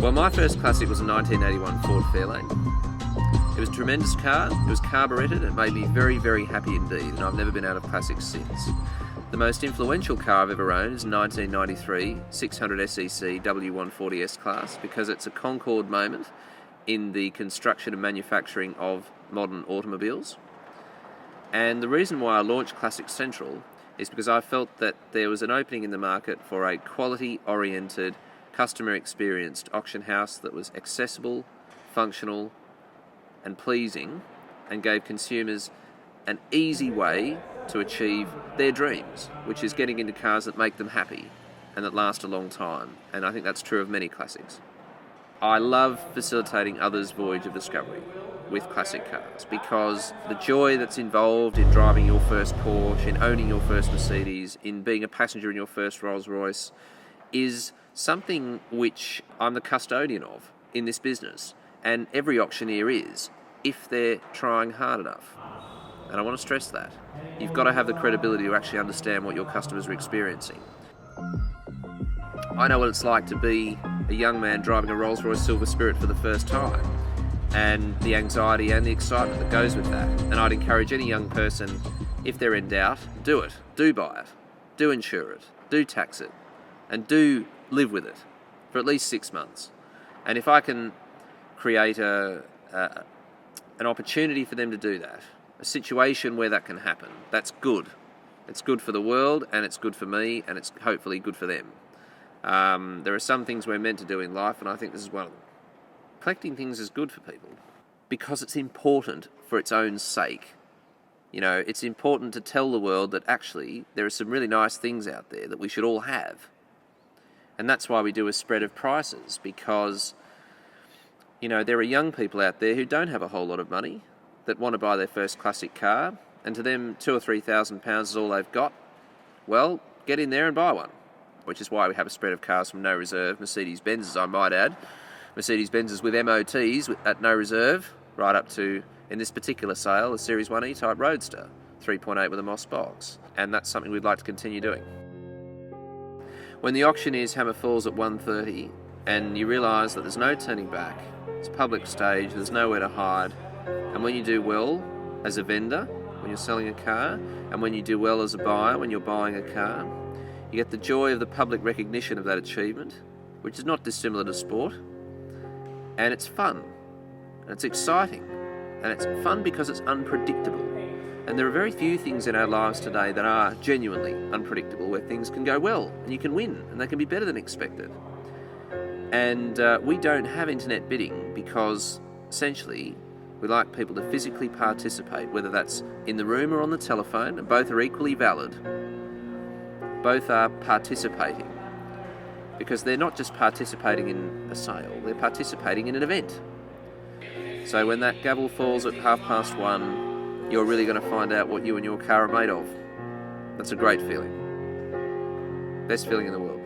Well, my first classic was a 1981 Ford Fairlane. It was a tremendous car, it was carburetted, it made me very, very happy indeed, and I've never been out of classics since. The most influential car I've ever owned is a 1993 600 SEC W140 S-Class, because it's a Concorde moment in the construction and manufacturing of modern automobiles. And the reason why I launched Classic Central is because I felt that there was an opening in the market for a quality-oriented, customer-experienced auction house that was accessible, functional, and pleasing, and gave consumers an easy way to achieve their dreams, which is getting into cars that make them happy and that last a long time. And I think that's true of many classics. I love facilitating others' voyage of discovery with classic cars, because the joy that's involved in driving your first Porsche, in owning your first Mercedes, in being a passenger in your first Rolls-Royce is something which I'm the custodian of in this business, and every auctioneer is, if they're trying hard enough. And I want to stress that. You've got to have the credibility to actually understand what your customers are experiencing. I know what it's like to be a young man driving a Rolls-Royce Silver Spirit for the first time, and the anxiety and the excitement that goes with that. And I'd encourage any young person, if they're in doubt, do it. Do buy it. Do insure it. Do tax it. And do live with it for at least 6 months. And if I can create an opportunity for them to do that, a situation where that can happen, that's good. It's good for the world, and it's good for me, and it's hopefully good for them. There are some things we're meant to do in life, and I think this is one of them. Collecting things is good for people because it's important for its own sake. You know, it's important to tell the world that actually there are some really nice things out there that we should all have. And that's why we do a spread of prices, because, you know, there are young people out there who don't have a whole lot of money that want to buy their first classic car, and to them £2,000 or £3,000 is all they've got. Well, get in there and buy one, which is why we have a spread of cars from no reserve, Mercedes-Benzes I might add, Mercedes-Benzes with MOTs at no reserve, right up to, in this particular sale, a Series 1 E-Type Roadster, 3.8 with a Moss box, and that's something we'd like to continue doing. When the Auctioneers hammer falls at 1:30 and you realise that there's no turning back, it's a public stage, there's nowhere to hide, and when you do well as a vendor, when you're selling a car, and when you do well as a buyer, when you're buying a car, you get the joy of the public recognition of that achievement, which is not dissimilar to sport, and it's fun, and it's exciting, and it's fun because it's unpredictable. And there are very few things in our lives today that are genuinely unpredictable, where things can go well, and you can win, and they can be better than expected. And we don't have internet bidding because, essentially, we like people to physically participate, whether that's in the room or on the telephone, and both are equally valid. Both are participating, because they're not just participating in a sale, they're participating in an event. So when that gavel falls at 1:30, you're really going to find out what you and your car are made of. That's a great feeling. Best feeling in the world.